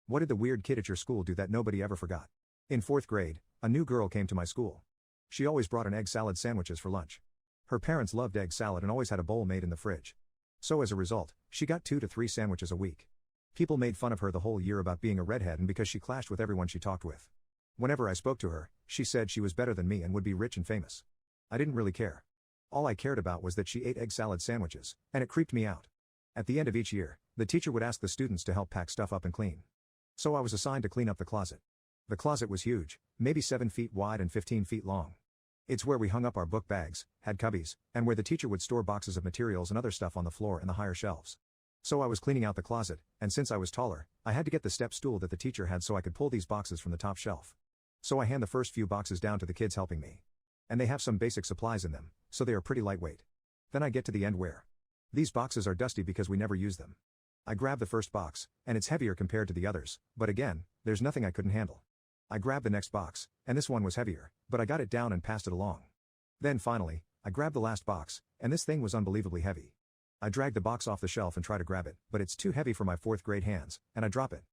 What did the weird kid at your school do that nobody ever forgot? In 4th grade, a new girl came to my school. She always brought an egg salad sandwiches for lunch. Her parents loved egg salad and always had a bowl made in the fridge. So as a result, she got 2 to 3 sandwiches a week. People made fun of her the whole year about being a redhead and because she clashed with everyone she talked with. Whenever I spoke to her, she said she was better than me and would be rich and famous. I didn't really care. All I cared about was that she ate egg salad sandwiches, and it creeped me out. At the end of each year, the teacher would ask the students to help pack stuff up and clean. So I was assigned to clean up the closet. The closet was huge, maybe 7 feet wide and 15 feet long. It's where we hung up our book bags, had cubbies, and where the teacher would store boxes of materials and other stuff on the floor and the higher shelves. So I was cleaning out the closet, and since I was taller, I had to get the step stool that the teacher had so I could pull these boxes from the top shelf. So I hand the first few boxes down to the kids helping me. And they have some basic supplies in them, so they are pretty lightweight. Then I get to the end where these boxes are dusty because we never use them. I grab the first box, and it's heavier compared to the others, but again, there's nothing I couldn't handle. I grab the next box, and this one was heavier, but I got it down and passed it along. Then finally, I grabbed the last box, and this thing was unbelievably heavy. I drag the box off the shelf and try to grab it, but it's too heavy for my 4th grade hands, and I drop it.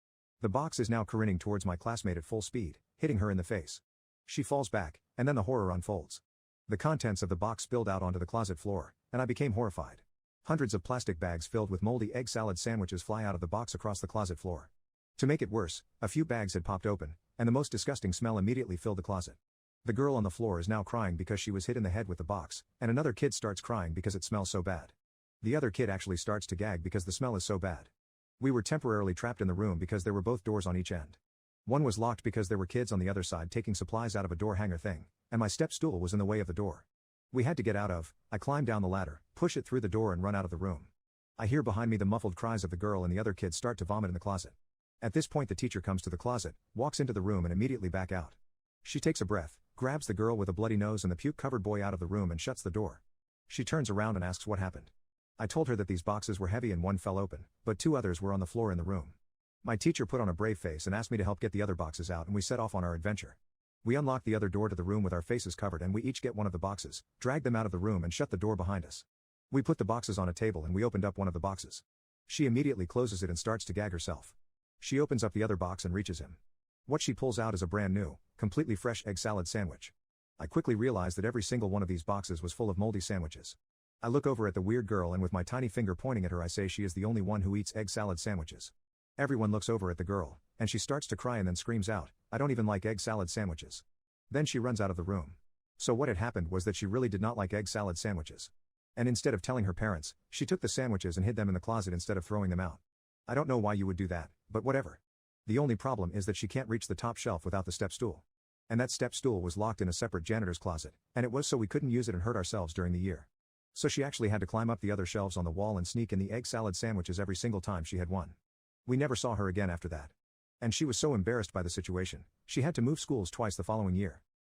The box is now careening towards my classmate at full speed, hitting her in the face. She falls back, and then the horror unfolds. The contents of the box spilled out onto the closet floor, and I became horrified. Hundreds of plastic bags filled with moldy egg salad sandwiches fly out of the box across the closet floor. To make it worse, a few bags had popped open, and the most disgusting smell immediately filled the closet. The girl on the floor is now crying because she was hit in the head with the box, and another kid starts crying because it smells so bad. The other kid actually starts to gag because the smell is so bad. We were temporarily trapped in the room because there were both doors on each end. One was locked because there were kids on the other side taking supplies out of a door hanger thing, and my step stool was in the way of the door. We had to get out of. I climb down the ladder, push it through the door and run out of the room. I hear behind me the muffled cries of the girl and the other kids start to vomit in the closet. At this point the teacher comes to the closet, walks into the room and immediately back out. She takes a breath, grabs the girl with a bloody nose and the puke-covered boy out of the room and shuts the door. She turns around and asks what happened. I told her that these boxes were heavy and one fell open, but 2 others were on the floor in the room. My teacher put on a brave face and asked me to help get the other boxes out and we set off on our adventure. We unlocked the other door to the room with our faces covered and we each get one of the boxes, dragged them out of the room and shut the door behind us. We put the boxes on a table and we opened up one of the boxes. She immediately closes it and starts to gag herself. She opens up the other box and reaches him. What she pulls out is a brand new, completely fresh egg salad sandwich. I quickly realized that every single one of these boxes was full of moldy sandwiches. I look over at the weird girl and with my tiny finger pointing at her I say she is the only one who eats egg salad sandwiches. Everyone looks over at the girl, and she starts to cry and then screams out, "I don't even like egg salad sandwiches." Then she runs out of the room. So what had happened was that she really did not like egg salad sandwiches. And instead of telling her parents, she took the sandwiches and hid them in the closet instead of throwing them out. I don't know why you would do that, but whatever. The only problem is that she can't reach the top shelf without the step stool. And that step stool was locked in a separate janitor's closet, and it was so we couldn't use it and hurt ourselves during the year. So she actually had to climb up the other shelves on the wall and sneak in the egg salad sandwiches every single time she had one. We never saw her again after that. And she was so embarrassed by the situation, she had to move schools twice the following year.